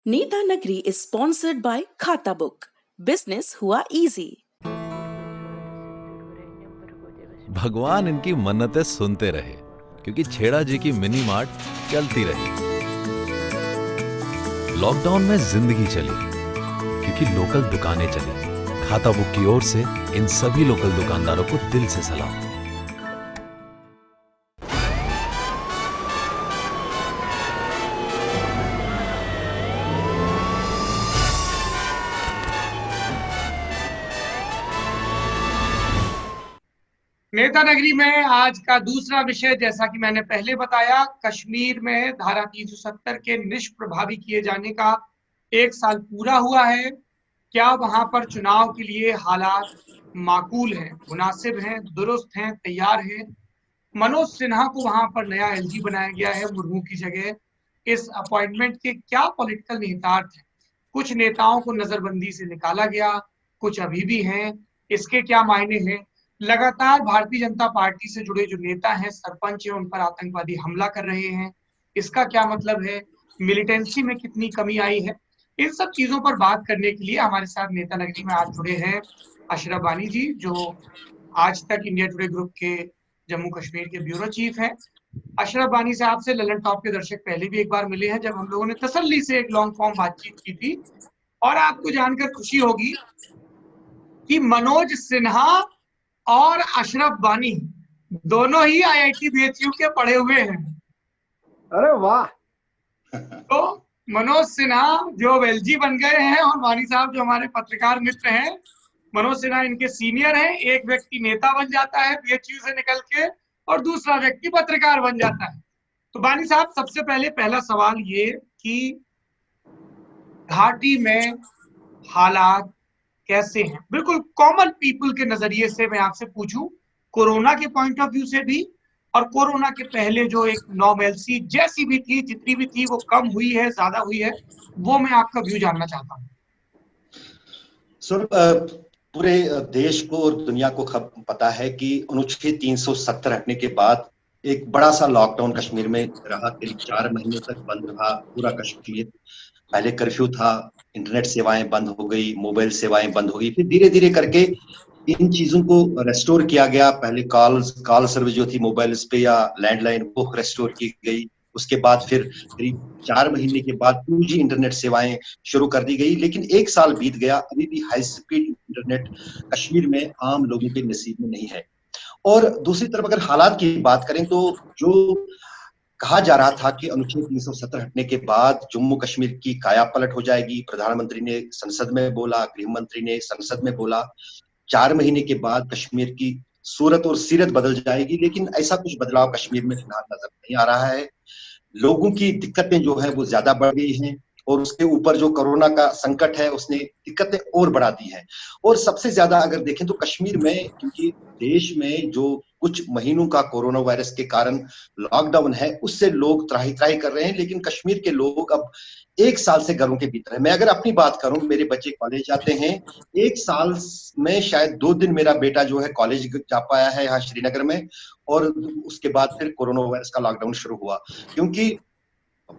नेता नगरी is sponsored by खाता बुक, बिजनेस हुआ इजी। भगवान इनकी मन्नतें सुनते रहे, क्योंकि छेड़ा जी की मिनी मार्ट चलती रही। लॉकडाउन में जिंदगी चली, क्योंकि लोकल दुकानें चली। खाता बुक की ओर से इन सभी लोकल दुकानदारों को दिल से सलाम। नेता नगरी में आज का दूसरा विषय, जैसा कि मैंने पहले बताया, कश्मीर में धारा 370 के निष्प्रभावी किए जाने का 1 साल पूरा हुआ है। क्या वहां पर चुनाव के लिए हालात माकूल हैं, मुनासिब हैं, दुरुस्त हैं, तैयार हैं? मनोज सिन्हा को वहां पर नया एलजी बनाया गया है मुर्मू की जगह। इस अपॉइंटमेंट के क्या पॉलिटिकल निहितार्थ हैं? कुछ नेताओं को नजरबंदी से निकाला गया, कुछ अभी भी हैं। इसके क्या मायने हैं? लगातार भारतीय जनता पार्टी से जुड़े जो नेता हैं, सरपंच हैं, उन पर आतंकवादी हमला कर रहे हैं। इसका क्या मतलब है? मिलिटेंसी में कितनी कमी आई है? इन सब चीजों पर बात करने के लिए हमारे साथ नेता नगरी में आज जुड़े हैं अशरफ बानी जी, जो आज तक इंडिया टुडे ग्रुप के जम्मू कश्मीर के ब्यूरो चीफ हैं। अशरफ बानी से आपसे ललन टॉप के दर्शक पहले भी एक बार मिले हैं, जब हम लोगों ने तसल्ली से एक लॉन्ग फॉर्म बातचीत की थी। और आपको जानकर खुशी होगी कि मनोज सिन्हा और अशरफ बानी दोनों ही आईआईटी बीएचयू के पढ़े हुए हैं। अरे वाह! तो मनोज सिन्हा जो एलजी बन गए हैं, और बानी साहब जो हमारे पत्रकार मित्र हैं। मनोज सिन्हा इनके सीनियर हैं। एक व्यक्ति नेता बन जाता है बीएचयू से निकल के, और दूसरा व्यक्ति पत्रकार बन जाता है। तो बानी साहब, सबसे पहले पहला सवाल ये कि घाटी में हालात कैसे हैं, बिल्कुल कॉमन पीपल के नजरिए से मैं आपसे पूछूं, कोरोना के पॉइंट ऑफ व्यू से भी, और कोरोना के पहले जो एक नॉर्मलसी जैसी भी थी, जितनी भी थी, वो कम हुई है, ज्यादा हुई है, वो मैं आपका व्यू जानना चाहता हूँ। सर, पूरे देश को और दुनिया को पता है कि अनुच्छेद 370 हटने के बाद एक बड़ा सा लॉकडाउन कश्मीर में रहा। करीब 4 महीने तक बंद रहा पूरा कश्मीर। पहले कर्फ्यू था, इंटरनेट सेवाएं बंद हो गई, मोबाइल सेवाएं बंद हो गई, फिर धीरे धीरे करके इन चीजों को रेस्टोर किया गया। पहले कॉल सर्विस जो थी मोबाइल पे या लैंडलाइन, वो रेस्टोर की गई। उसके बाद फिर करीब 4 महीने के बाद 2G इंटरनेट सेवाएं शुरू कर दी गई। लेकिन 1 साल बीत गया, अभी भी हाई स्पीड इंटरनेट कश्मीर में आम लोगों के नसीब में नहीं है। और दूसरी तरफ अगर हालात की बात करें तो जो कहा जा रहा था कि अनुच्छेद 370 हटने के बाद जम्मू कश्मीर की काया पलट हो जाएगी, प्रधानमंत्री ने संसद में बोला, गृह मंत्री ने संसद में बोला, 4 महीने के बाद कश्मीर की सूरत और सीरत बदल जाएगी। लेकिन ऐसा कुछ बदलाव कश्मीर में फिलहाल नजर नहीं आ रहा है। लोगों की दिक्कतें जो है वो ज्यादा बढ़ गई हैं, और उसके ऊपर जो कोरोना का संकट है उसने दिक्कतें और बढ़ा दी हैं। और सबसे ज्यादा अगर देखें तो कश्मीर में, क्योंकि देश में जो कुछ महीनों का कोरोना वायरस के कारण लॉकडाउन है, उससे लोग त्राही त्राही कर रहे हैं। लेकिन कश्मीर के लोग अब 1 साल से घरों के भीतर है। मैं अगर अपनी बात करूं, मेरे बच्चे कॉलेज जाते हैं। 1 साल में शायद 2 दिन मेरा बेटा जो है कॉलेज जा पाया है यहाँ श्रीनगर में, और उसके बाद फिर कोरोना वायरस का लॉकडाउन शुरू हुआ। क्योंकि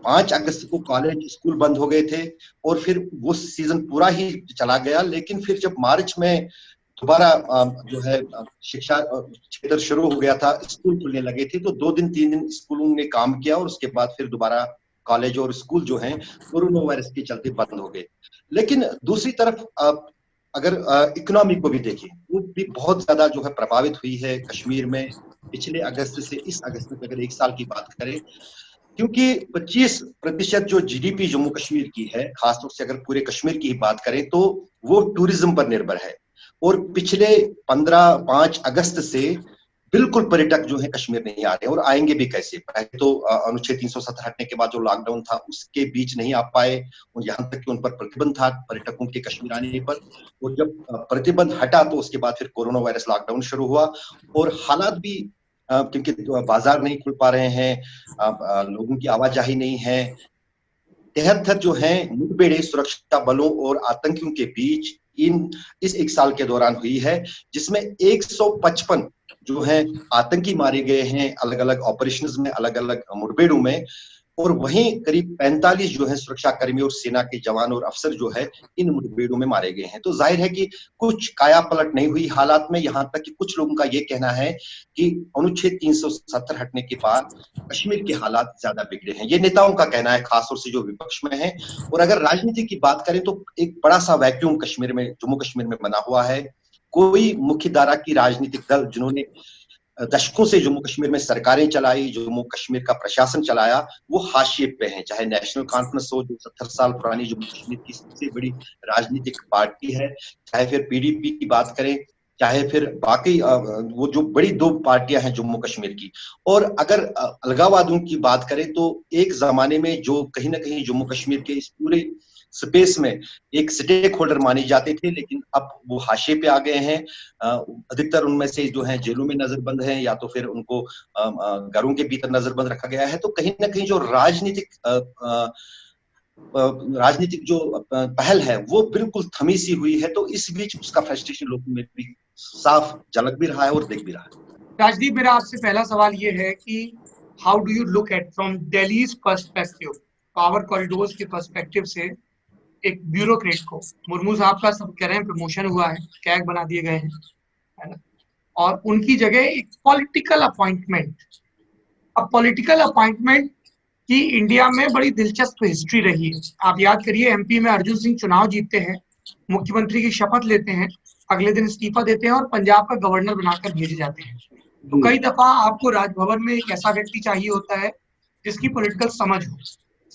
5 अगस्त को कॉलेज स्कूल बंद हो गए थे, और फिर वो सीजन पूरा ही चला गया। लेकिन फिर जब मार्च में दोबारा जो है शिक्षा क्षेत्र शुरू हो गया था, स्कूल खुलने लगे थे, तो 2 दिन 3 दिन स्कूलों ने काम किया, और उसके बाद फिर दोबारा कॉलेज और स्कूल जो हैं कोरोना वायरस के चलते बंद हो गए। लेकिन दूसरी तरफ अगर इकोनॉमी को भी देखें, वो भी बहुत ज्यादा जो है प्रभावित हुई है कश्मीर में पिछले अगस्त से इस अगस्त तक अगर 1 साल की बात करें। क्योंकि 25% जो जीडीपी जम्मू कश्मीर की है, खासतौर से अगर पूरे कश्मीर की ही बात करें, तो वो टूरिज्म पर निर्भर है। और पिछले 5 अगस्त से बिल्कुल पर्यटक जो है कश्मीर नहीं आ रहे, और आएंगे भी कैसे? पहले तो अनुच्छेद 370 हटने के बाद जो लॉकडाउन था उसके बीच नहीं आ पाए, और यहाँ तक कि उन पर प्रतिबंध था पर्यटकों के कश्मीर आने पर। और जब प्रतिबंध हटा तो उसके बाद फिर कोरोना वायरस लॉकडाउन शुरू हुआ, और हालात भी क्योंकि बाजार नहीं खुल पा रहे हैं, लोगों की आवाजाही नहीं है। 73 जो है मुठभेड़ें सुरक्षा बलों और आतंकियों के बीच इस 1 साल के दौरान हुई है, जिसमें 155 जो है आतंकी मारे गए हैं अलग अलग ऑपरेशंस में, अलग अलग मुठभेड़ों में। और वहीं करीब 45 जो है सुरक्षा कर्मी और सेना के जवान और अफसर जो है इन मुठभेड़ों में मारे गए हैं। तो जाहिर है कि कुछ काया पलट नहीं हुई हालात में, यहाँ तक कि कुछ लोगों का ये कहना है कि अनुच्छेद 370 हटने के बाद कश्मीर के हालात ज्यादा बिगड़े हैं। ये नेताओं का कहना है, खासतौर से जो विपक्ष में है। और अगर राजनीति की बात करें तो एक बड़ा सा वैक्यूम कश्मीर में, जम्मू कश्मीर में बना हुआ है। कोई मुख्य धारा की राजनीतिक दल जिन्होंने दशकों से जम्मू कश्मीर में सरकारें चलाई, जम्मू कश्मीर का प्रशासन चलाया, वो हाशिए पे हैं। चाहे नेशनल कॉन्फ्रेंस हो, जो 70 साल पुरानी जम्मू कश्मीर की सबसे बड़ी राजनीतिक पार्टी है, चाहे फिर पीडीपी की बात करें, चाहे फिर बाकी वो जो बड़ी दो पार्टियां हैं जम्मू कश्मीर की। और अगर अलगाववादियों की बात करें तो एक जमाने में जो कहीं ना कहीं जम्मू कश्मीर के इस पूरे स्पेस में एक स्टेक होल्डर माने जाते थे, लेकिन अब वो हाशिए पे आ गए हैं। अधिकतर उनमें से जो हैं जेलों में नजरबंद हैं, या तो फिर उनको घरों के भीतर नजरबंद रखा गया है। तो कहीं ना कहीं जो राजनीतिक जो पहल है वो बिल्कुल थमी सी हुई है। तो इस बीच उसका फ्रस्ट्रेशन लोगों में भी साफ झलक भी रहा है और दिख भी रहा है। राजदीप, मेरा आपसे पहला सवाल ये है कि how do you look at from Delhi's perspective, power corridors के पर्सपेक्टिव से, एक ब्यूरोक्रेट को, मुर्मू साहब का सब कह रहे हैं प्रमोशन हुआ है, कैग बना दिए गए हैं, है ना, और उनकी जगह एक पॉलिटिकल अपॉइंटमेंट। अब पॉलिटिकल अपॉइंटमेंट की इंडिया में बड़ी दिलचस्प हिस्ट्री रही है। आप याद करिए, एमपी में अर्जुन सिंह चुनाव जीतते हैं, मुख्यमंत्री की शपथ लेते हैं, अगले दिन इस्तीफा देते हैं और पंजाब का गवर्नर बनाकर भेजे जाते हैं। तो कई दफा आपको राजभवन में एक ऐसा व्यक्ति चाहिए होता है जिसकी पॉलिटिकल समझ हो।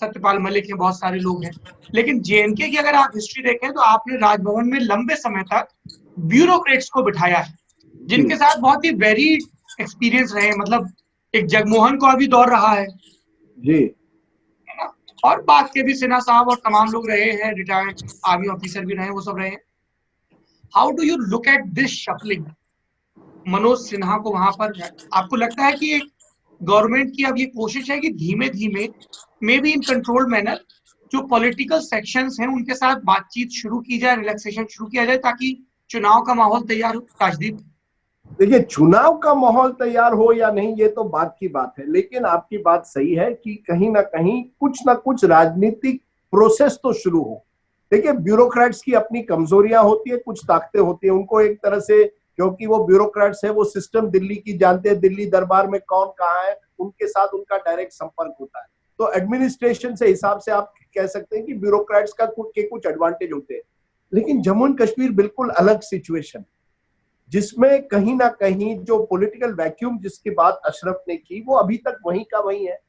सत्यपाल मलिक है, बहुत सारे लोग हैं। लेकिन जेएनके की अगर आप हिस्ट्री देखें तो आपने राजभवन में लंबे समय तक ब्यूरोक्रेट्स को बिठाया है, जिनके साथ बहुत ही वेरीड एक्सपीरियंस रहे। मतलब एक जगमोहन को अभी दौर रहा है जी, है ना, और बात के भी सिन्हा साहब और तमाम लोग रहे हैं, रिटायर्ड आर्मी ऑफिसर भी रहे, वो सब रहे हैं। How do you look at this shuffling? Manoj Sinha को वहां पर, आपको लगता है कि एक गवर्नमेंट की अब ये कोशिश है कि धीमे धीमे, may be in controlled manner, जो पॉलिटिकल सेक्शंस हैं उनके साथ बातचीत शुरू की जाए, रिलैक्सेशन शुरू किया जाए, ताकि चुनाव का माहौल तैयार हो? राजदीप, देखिए, चुनाव का माहौल तैयार हो या नहीं ये तो बात की बात है, लेकिन आपकी बात सही है कि कहीं ना कुछ राजनीतिक प्रोसेस तो शुरू हो। देखिए, ब्यूरोक्रेट्स की अपनी कमजोरियां होती है, कुछ ताकतें होती है। उनको एक तरह से, क्योंकि वो ब्यूरोक्रेट्स है, वो सिस्टम दिल्ली की जानते हैं, दिल्ली दरबार में कौन कहाँ है, उनके साथ उनका डायरेक्ट संपर्क होता है। तो एडमिनिस्ट्रेशन से हिसाब से आप कह सकते हैं कि ब्यूरोक्रेट्स का कुछ एडवांटेज होते हैं। लेकिन जम्मू एंड कश्मीर बिल्कुल अलग सिचुएशन, जिसमें कहीं ना कहीं जो पॉलिटिकल वैक्यूम जिसकी बात अशरफ ने की, वो अभी तक वहीं का वहीं है।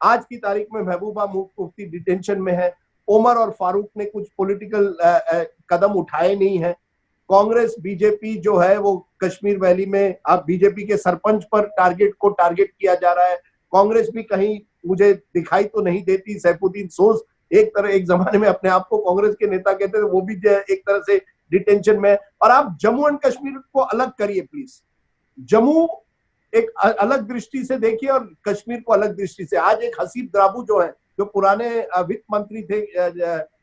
आज की तारीख में महबूबा मुफ्ती डिटेंशन में है, उमर और फारूक ने कुछ पॉलिटिकल कदम उठाए नहीं है। कांग्रेस बीजेपी जो है वो कश्मीर वैली में, अब बीजेपी के सरपंच पर टारगेट किया जा रहा है। कांग्रेस भी कहीं मुझे दिखाई तो नहीं देती। सैफुद्दीन सोज एक जमाने में अपने आप को कांग्रेस के नेता कहते थे, वो भी एक तरह से डिटेंशन में। और आप जम्मू एंड कश्मीर को अलग करिए प्लीज, जम्मू एक अलग दृष्टि से देखिए और कश्मीर को अलग दृष्टि से। आज एक हसीब द्राबू जो है, जो पुराने वित्त मंत्री थे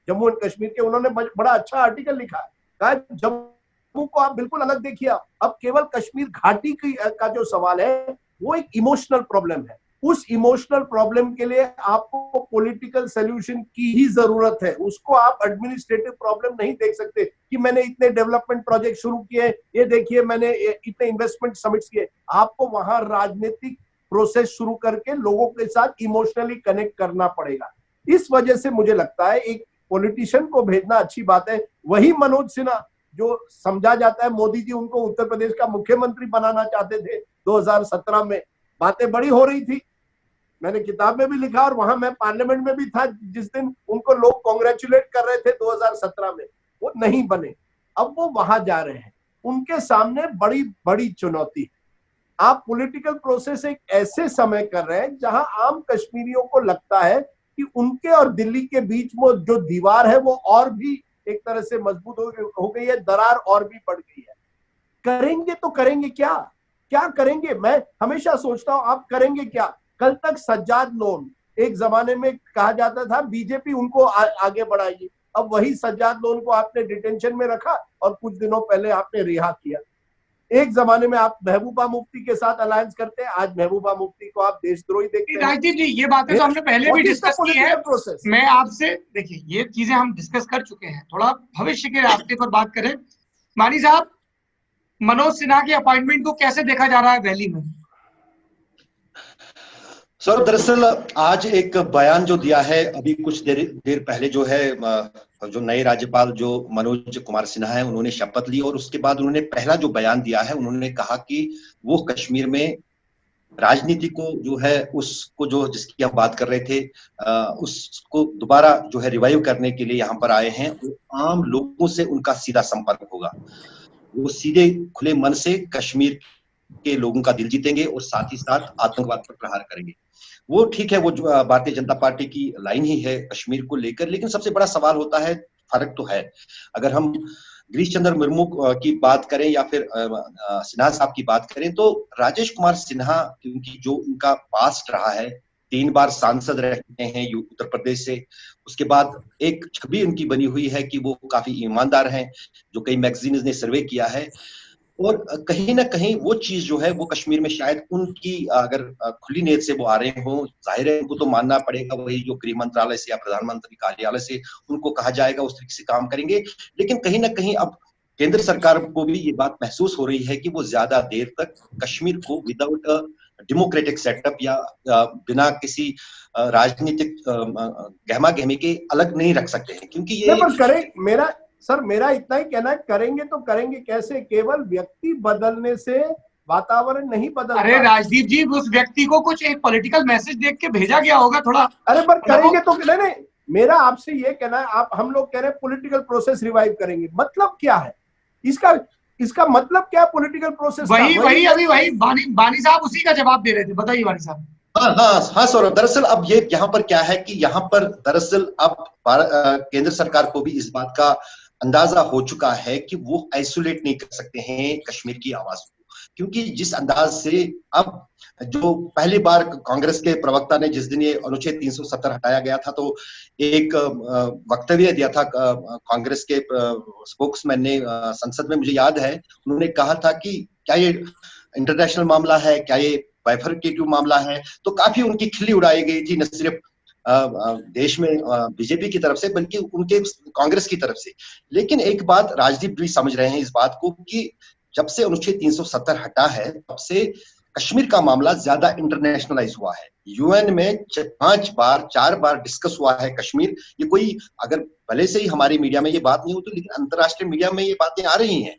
जम्मू एंड कश्मीर के, उन्होंने बड़ा अच्छा आर्टिकल लिखा है, कहा जम्मू को आप बिल्कुल अलग देखिए। अब केवल कश्मीर घाटी का जो सवाल है वो एक इमोशनल प्रॉब्लम है। उस इमोशनल प्रॉब्लम के लिए आपको पॉलिटिकल सॉल्यूशन की ही जरूरत है। उसको आप एडमिनिस्ट्रेटिव प्रॉब्लम नहीं देख सकते कि मैंने इतने डेवलपमेंट प्रोजेक्ट शुरू किए, ये देखिए मैंने इतने इन्वेस्टमेंट समिट्स किए। आपको वहां राजनीतिक प्रोसेस शुरू करके लोगों के साथ इमोशनली कनेक्ट करना पड़ेगा। इस वजह से मुझे लगता है एक पॉलिटिशियन को भेजना अच्छी बात है। वही मनोज सिन्हा जो समझा जाता है, मोदी जी उनको उत्तर प्रदेश का मुख्यमंत्री बनाना चाहते थे 2017 में, बातें बड़ी हो रही थी, मैंने किताब में भी लिखा और वहां मैं पार्लियामेंट में भी था जिस दिन उनको लोग कांग्रेचुलेट कर रहे थे 2017 में, वो नहीं बने। अब वो वहां जा रहे हैं, उनके सामने बड़ी बड़ी चुनौती है। आप पॉलिटिकल प्रोसेस एक ऐसे समय कर रहे हैं जहां आम कश्मीरियों को लगता है कि उनके और दिल्ली के बीच में जो दीवार है वो और भी एक तरह से मजबूत हो गई है, दरार और भी बढ़ गई है। करेंगे तो करेंगे क्या, क्या करेंगे? मैं हमेशा सोचता हूं आप करेंगे क्या? कल तक सज्जाद लोन, एक जमाने में कहा जाता था बीजेपी उनको आगे बढ़ाएगी, अब वही सज्जाद लोन को आपने डिटेंशन में रखा और कुछ दिनों पहले आपने रिहा किया। एक जमाने में आप महबूबा मुफ्ती के साथ अलायंस करते हैं, आज महबूबा मुफ्ती को आप देशद्रोही देखते हैं। राजदीप जी, ये बातें तो हमने पहले भी डिस्कस की है। प्रोसेस मैं आपसे, देखिए ये चीजें हम डिस्कस कर चुके हैं, थोड़ा भविष्य के रास्ते पर बात करें। मानी साहब, मनोज सिन्हा के अपॉइंटमेंट को कैसे देखा जा रहा है वैली में? सर, दरअसल आज एक बयान जो दिया है अभी कुछ देर पहले, जो है जो नए राज्यपाल जो मनोज कुमार सिन्हा है, उन्होंने शपथ ली और उसके बाद उन्होंने पहला जो बयान दिया है, उन्होंने कहा कि वो कश्मीर में राजनीति को जो है उसको, जो जिसकी हम बात कर रहे थे, उसको दोबारा जो है रिवाइव करने के लिए यहाँ पर आए हैं। वो आम लोगों से उनका सीधा संपर्क होगा, वो सीधे खुले मन से कश्मीर के लोगों का दिल जीतेंगे और साथ ही साथ आतंकवाद पर प्रहार करेंगे। वो ठीक है, वो भारतीय जनता पार्टी की लाइन ही है कश्मीर को लेकर, लेकिन सबसे बड़ा सवाल होता है, फर्क तो है। अगर हम गिरीश चंद्र मुर्मू की बात करें या फिर सिन्हा साहब की बात करें, तो राजेश कुमार सिन्हा, क्योंकि जो उनका पास्ट रहा है, 3 बार सांसद रहे हैं उत्तर प्रदेश से, उसके बाद एक छवि उनकी बनी हुई है कि वो काफी ईमानदार हैं, जो कई मैगजीन्स ने सर्वे किया है। और कहीं ना कहीं वो चीज जो है वो कश्मीर में शायद उनकी, अगर खुली नीयत से वो आ रहे हों, जाहिर है उनको तो मानना पड़ेगा, वही जो गृह मंत्रालय से या प्रधानमंत्री कार्यालय से उनको कहा जाएगा उस तरीके से काम करेंगे। लेकिन कहीं ना कहीं अब केंद्र सरकार को भी ये बात महसूस हो रही है कि वो ज्यादा देर तक कश्मीर को विदाउट डेमोक्रेटिक सेटअप या बिना किसी राजनीतिक गहमा गहमी के अलग नहीं रख सकते हैं, क्योंकि ये मेरा इतना ही कहना है, करेंगे तो करेंगे कैसे? केवल व्यक्ति बदलने से वातावरण नहीं बदलता। अरे राजदीप जी, उस व्यक्ति को कुछ एक पॉलिटिकल मैसेज देख के भेजा गया होगा थोड़ा। अरे पर करेंगे तो नहीं, मेरा आपसे ये कहना है, आप हम लोग कह रहे हैं पॉलिटिकल प्रोसेस रिवाइव करेंगे, मतलब क्या है इसका मतलब क्या? पॉलिटिकल प्रोसेस वही बानी साहब उसी का जवाब दे रहे थे, बताइए बानी साहब। हाँ सौरभ, दरअसल अब ये यहाँ पर क्या है कि यहाँ पर दरअसल अब केंद्र सरकार को भी इस बात का अंदाजा हो चुका है कि वो आइसोलेट नहीं कर सकते हैं कश्मीर की आवाज को, क्योंकि जिस अंदाज से अब जो पहली बार कांग्रेस के प्रवक्ता ने, जिस दिन ये अनुच्छेद 370 हटाया गया था, तो एक वक्तव्य दिया था कांग्रेस के स्पोक्समैन ने संसद में, मुझे याद है, उन्होंने कहा था कि क्या ये इंटरनेशनल मामला है, क्या ये बाइफरकेटिव मामला है। तो काफी उनकी खिल्ली उड़ाई गई थी, न सिर्फ देश में बीजेपी की तरफ से बल्कि उनके कांग्रेस की तरफ से। लेकिन एक बात राजदीप भी समझ रहे हैं इस बात को कि जब से अनुच्छेद 370 हटा है, तब से कश्मीर का मामला ज्यादा इंटरनेशनलाइज हुआ है। यूएन में 4 बार डिस्कस हुआ है कश्मीर। ये कोई, अगर भले से ही हमारी मीडिया में ये बात नहीं होती, लेकिन अंतरराष्ट्रीय मीडिया में ये बातें आ रही हैं।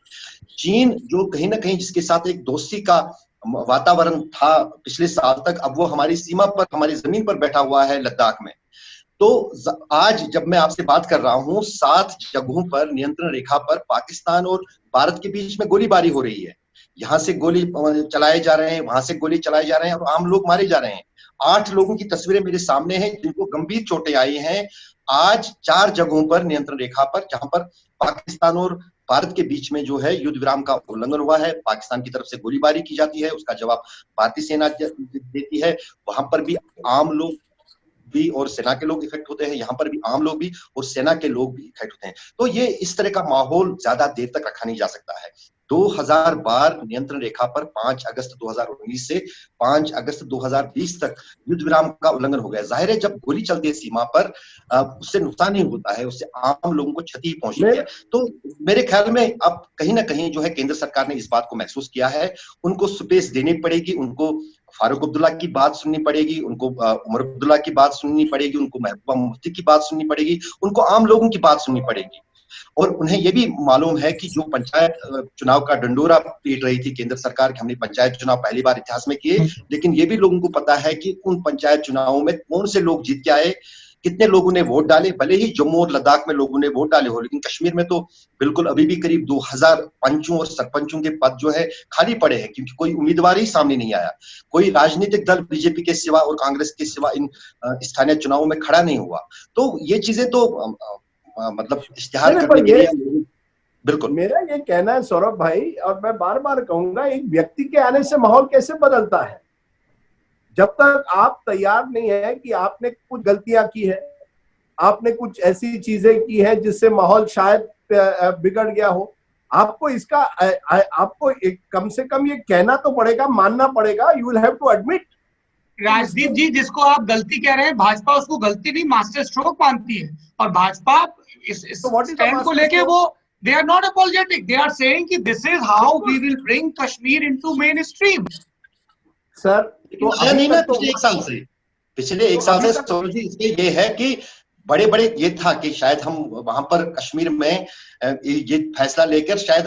चीन, जो कहीं ना कहीं जिसके साथ एक दोस्ती का वातावरण था पिछले साल तक, अब वो हमारी सीमा पर, हमारी जमीन पर बैठा हुआ है लद्दाख में। तो आज जब मैं आपसे बात कर रहा हूं, 7 जगहों पर नियंत्रण रेखा पर पाकिस्तान और भारत के बीच में गोलीबारी हो रही है। यहाँ से गोली चलाए जा रहे हैं, वहां से गोली चलाए जा रहे हैं और आम लोग मारे जा रहे हैं। 8 लोगों की तस्वीरें मेरे सामने हैं जिनको गंभीर चोटें आई हैं। आज 4 जगहों पर नियंत्रण रेखा पर, जहां पर पाकिस्तान और भारत के बीच में जो है युद्ध विराम का उल्लंघन हुआ है, पाकिस्तान की तरफ से गोलीबारी की जाती है, उसका जवाब भारतीय सेना देती है। वहां पर भी आम लोग भी और सेना के लोग इफेक्ट होते हैं, यहाँ पर भी आम लोग भी और सेना के लोग भी इफेक्ट होते हैं। तो ये इस तरह का माहौल ज्यादा देर तक रखा नहीं जा सकता है। 2000 बार नियंत्रण रेखा पर 5 अगस्त 2019 से 5 अगस्त 2020 तक युद्ध विराम का उल्लंघन हो गया। जाहिर है जब गोली चलती है सीमा पर, उससे नुकसान ही होता है, उससे आम लोगों को क्षति पहुंचती है। तो मेरे ख्याल में अब कहीं ना कहीं जो है केंद्र सरकार ने इस बात को महसूस किया है, उनको स्पेस देनी पड़ेगी, उनको फारूक अब्दुल्ला की बात सुननी पड़ेगी, उनको उमर अब्दुल्ला की बात सुननी पड़ेगी, उनको महबूबा मुफ्ती की बात सुननी पड़ेगी, उनको आम लोगों की बात सुननी पड़ेगी। और उन्हें यह भी मालूम है कि जो पंचायत चुनाव का डंडोरा पीट रही थी केंद्र सरकार कि हमने पंचायत चुनाव पहली बार इतिहास में किए, लेकिन ये भी लोगों को पता है कि उन पंचायत चुनावों में कौन से लोग जीत के आए, कितने लोगों ने वोट डाले। भले ही जम्मू और लद्दाख में लोगों ने वोट डाले हो, लेकिन कश्मीर में तो बिल्कुल अभी भी करीब 2000 पंचों और सरपंचों के पद जो है खाली पड़े हैं, क्योंकि कोई उम्मीदवार ही सामने नहीं आया। कोई राजनीतिक दल बीजेपी के सिवा और कांग्रेस के सिवा इन स्थानीय चुनावों में खड़ा नहीं हुआ। तो ये चीजें तो मतलब इश्तिहार करने के लिए बिल्कुल। मेरा ये कहना है सौरभ भाई, और मैं बार बार कहूंगा, एक व्यक्ति के आने से माहौल कैसे बदलता है? जब तक आप तैयार नहीं है कि आपने कुछ गलतियां की है, आपने कुछ ऐसी चीजें की है जिससे माहौल शायद बिगड़ गया हो, आपको इसका आपको कम से कम ये कहना तो पड़ेगा, मानना पड़ेगा, you will have to admit. Rajdeep ji, जिसको आप गलती कह रहे हैं, भाजपा उसको गलती नहीं, मास्टर स्ट्रोक मानती है। और भाजपा इस स्टैंड को लेके वो they are not apologetic, they are saying कि this is how we will bring Kashmir into mainstream. Sir तो नहीं ना, पिछले एक साल से सौरभ जी इसमें ये है कि बड़े बड़े ये था कि शायद हम वहां पर कश्मीर में ये फैसला लेकर शायद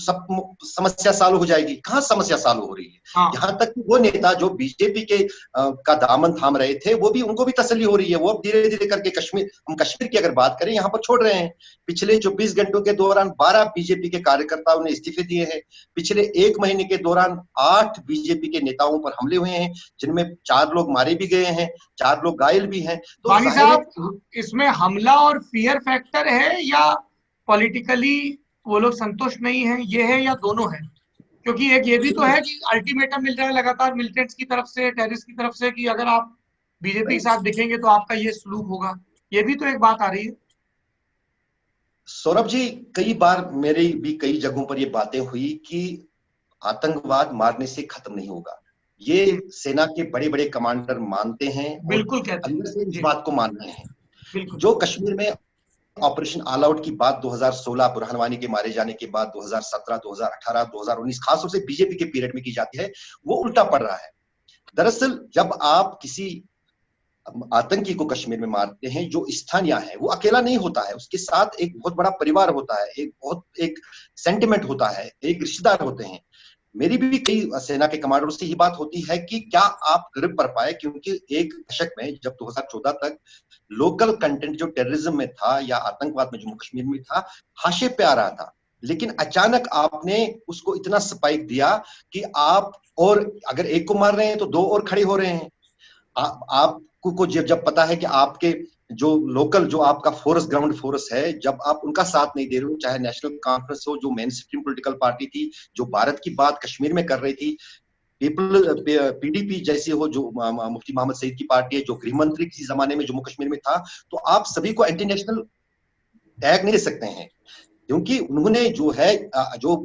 सब समस्या सॉल्व हो जाएगी। कहाँ समस्या सॉल्व हो रही है? हाँ। यहाँ तक कि वो नेता जो बीजेपी के का दामन थाम रहे थे, वो भी, उनको भी तसल्ली हो रही है। वो अब धीरे धीरे करके कश्मीर की अगर बात करें, यहाँ पर छोड़ रहे हैं। पिछले 24 घंटों के दौरान 12 बीजेपी के कार्यकर्ताओं ने इस्तीफे दिए हैं। पिछले 1 महीने के दौरान 8 बीजेपी के नेताओं पर हमले हुए हैं, जिनमें 4 लोग मारे भी गए हैं, 4 लोग घायल भी हैं। तो भाई साहब, इसमें हमला और फियर फैक्टर है या पॉलिटिकली वो लोग संतुष्ट नहीं है, ये है या दोनों है? क्योंकि एक ये भी तो है कि अल्टीमेटम मिल रहा है लगातार मिलिटेंट्स की तरफ से, टेररिस्ट की तरफ से, कि अगर आप बीजेपी के साथ दिखेंगे तो आपका ये सलूक होगा। ये भी तो एक बात आ रही है। सौरभ जी, कई बार मेरी भी कई जगहों पर ये बातें हुई कि आतंकवाद मारने से खत्म नहीं होगा। ये सेना के बड़े बड़े कमांडर मानते हैं, बिल्कुल कहते हैं, अंदर से इस बात को मान रहे हैं। बिल्कुल। जो कश्मीर में ऑपरेशन ऑल आउट की बात 2016 बुरहान वानी के मारे जाने के बाद 2017, 2018, 2019 खासतौर से बीजेपी के पीरियड में की जाती है, वो उल्टा पड़ रहा है। दरअसल जब आप किसी आतंकी को कश्मीर में मारते हैं, जो स्थानीय है, वो अकेला नहीं होता है, उसके साथ एक बहुत बड़ा परिवार होता है, एक सेंटिमेंट होता है, एक रिश्तेदार होते हैं। मेरी भी कई सेना के कमांडरों से ये बात होती है कि क्या आप गर्व कर पाए, क्योंकि एक दशक में जब 2014 तक लोकल कंटेंट जो टेररिज्म में था या आतंकवाद में जम्मू कश्मीर में था, हाशिए पे आ रहा था, लेकिन अचानक आपने उसको इतना स्पाइक दिया कि आप, और अगर एक को मार रहे हैं तो 2 और खड़े हो रहे हैं। आपको जब पता है कि आपके जो लोकल, जो आपका फोर्स, ग्राउंड फोर्स है, जब आप उनका साथ नहीं दे रहे हो, चाहे नेशनल कॉन्फ्रेंस हो जो मेन स्ट्रीम पॉलिटिकल पार्टी थी, जो भारत की बात कश्मीर में कर रही थी, पीडीपी जैसी हो जो मुफ्ती मोहम्मद सईद की पार्टी है, जो गृह मंत्री किसी जमाने में जम्मू कश्मीर में था, तो आप सभी को एंटी नेशनल टैग नहीं दे सकते हैं, क्योंकि उन्होंने जो है, जो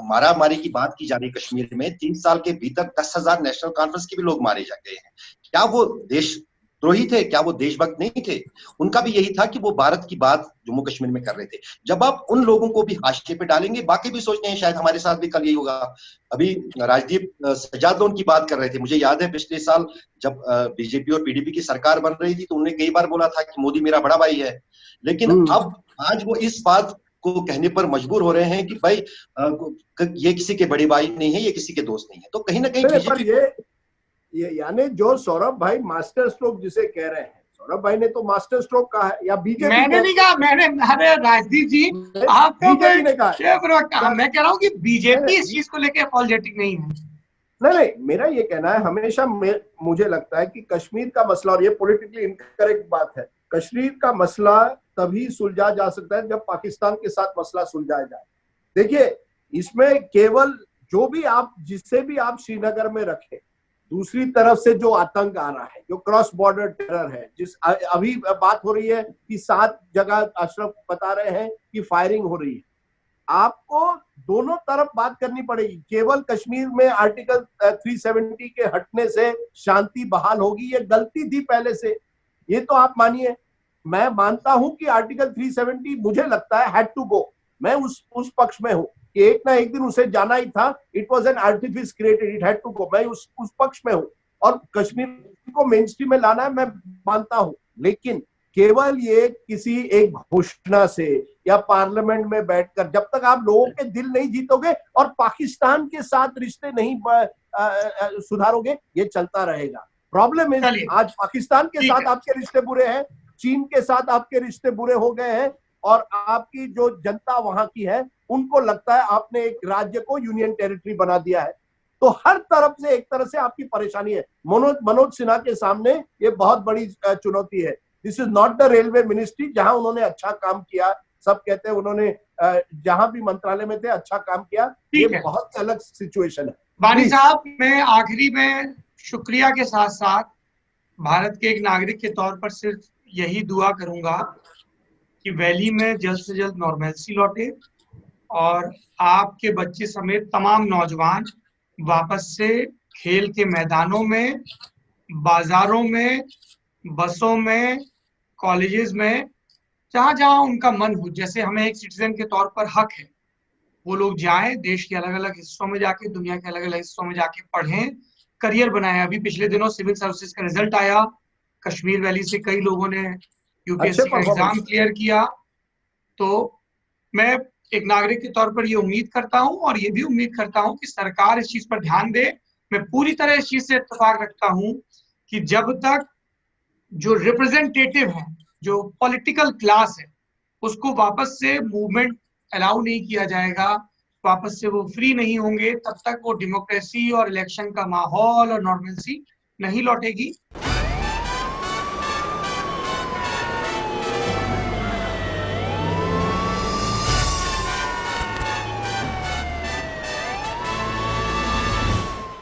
मारा मारी की बात की जा रही कश्मीर में, 3 साल के भीतर 10,000 नेशनल कॉन्फ्रेंस के भी लोग मारे जा गए हैं। क्या वो देशद्रोही थे? क्या वो देशभक्त नहीं थे? उनका भी यही था कि वो भारत की बात जम्मू कश्मीर में कर रहे थे। जब आप उन लोगों को भी हाशिए पे डालेंगे, बाकी भी सोचते हैं शायद हमारे साथ भी कल यही होगा। अभी राजदीप सज्जाद लोन की बात कर रहे थे, मुझे याद है पिछले साल जब बीजेपी और पीडीपी की सरकार बन रही थी, तो उन्होंने कई बार बोला था कि मोदी मेरा बड़ा भाई है, लेकिन अब आज वो इस बात को कहने पर मजबूर हो रहे हैं कि भाई ये किसी के बड़े भाई नहीं है, ये किसी के दोस्त नहीं है। तो कहीं ना कहीं बीजेपी, ये यानी जो सौरभ भाई मास्टर स्ट्रोक जिसे कह रहे हैं, सौरभ भाई ने तो मास्टर स्ट्रोक कहा है, या बीजेपी? मैंने नहीं कहा, अरे राजदीप जी, आपको बीजेपी ने कहा। मैं कह रहा हूँ कि बीजेपी इस चीज को लेके अपॉलोजेटिक नहीं है। नहीं, मेरा ये कहना है, हमेशा मुझे लगता है कि कश्मीर का मसला, और ये पॉलिटिकली इनकरेक्ट बात है, कश्मीर का मसला तभी सुलझा जा सकता है जब पाकिस्तान के साथ मसला सुलझाया जाए। देखिए, इसमें केवल जो भी आप, जिससे भी आप श्रीनगर में रखें, दूसरी तरफ से जो आतंक आ रहा है, जो क्रॉस बॉर्डर टेरर है, जिस अभी बात हो रही है कि 7 जगह अशरफ बता रहे हैं कि फायरिंग हो रही है, आपको दोनों तरफ बात करनी पड़ेगी। केवल कश्मीर में आर्टिकल 370 के हटने से शांति बहाल होगी, ये गलती थी पहले से, ये तो आप मानिए। मैं मानता हूं कि आर्टिकल 370 मुझे लगता है हैड टू गो, मैं उस पक्ष में हूं कि एक ना एक दिन उसे जाना ही था। It was an artificial created, it had to go, मैं उस पक्ष में हूं, और कश्मीर को मेन स्ट्रीम में लाना है, मैं मानता हूं। लेकिन केवल ये किसी एक घोषणा से या पार्लियामेंट में बैठकर, जब तक आप लोगों के दिल नहीं जीतोगे और पाकिस्तान के साथ रिश्ते नहीं सुधारोगे, ये चलता रहेगा। प्रॉब्लम है आज पाकिस्तान के साथ आपके रिश्ते बुरे हैं, चीन के साथ आपके रिश्ते बुरे हो गए हैं, और आपकी जो जनता वहां की है, उनको लगता है आपने एक राज्य को यूनियन टेरिटरी बना दिया है। तो हर तरफ से एक तरह से आपकी परेशानी है। मनोज सिन्हा के सामने ये बहुत बड़ी चुनौती है। This is not the railway ministry, जहां उन्होंने अच्छा काम किया, सब कहते हैं उन्होंने जहां भी मंत्रालय में थे अच्छा काम किया, ये बहुत अलग सिचुएशन है। बानी साहब, मैं आखिरी में शुक्रिया के साथ साथ भारत के एक नागरिक के तौर पर सिर्फ यही दुआ करूंगा कि वैली में जल्द से जल्द नॉर्मलसी लौटे और आपके बच्चे समेत तमाम नौजवान वापस से खेल के मैदानों में, बाजारों में, बसों में, कॉलेजेस में, जहां जहां उनका मन हो, जैसे हमें एक सिटीजन के तौर पर हक है, वो लोग जाएं, देश के अलग अलग हिस्सों में जाके, दुनिया के अलग अलग हिस्सों में जाके पढ़ें, करियर बनाएं। अभी पिछले दिनों सिविल सर्विसेज का रिजल्ट आया, कश्मीर वैली से कई लोगों ने यूपीएससी का एग्जाम क्लियर किया। तो मैं एक नागरिक के तौर पर ये उम्मीद करता हूं और ये भी उम्मीद करता हूं कि सरकार इस चीज पर ध्यान दे। मैं पूरी तरह इस चीज से इत्तेफाक रखता हूं कि जब तक जो रिप्रेजेंटेटिव है, जो पॉलिटिकल क्लास है, उसको वापस से मूवमेंट अलाउ नहीं किया जाएगा, वापस से वो फ्री नहीं होंगे, तब तक वो डेमोक्रेसी और इलेक्शन का माहौल और नॉर्मलसी नहीं लौटेगी।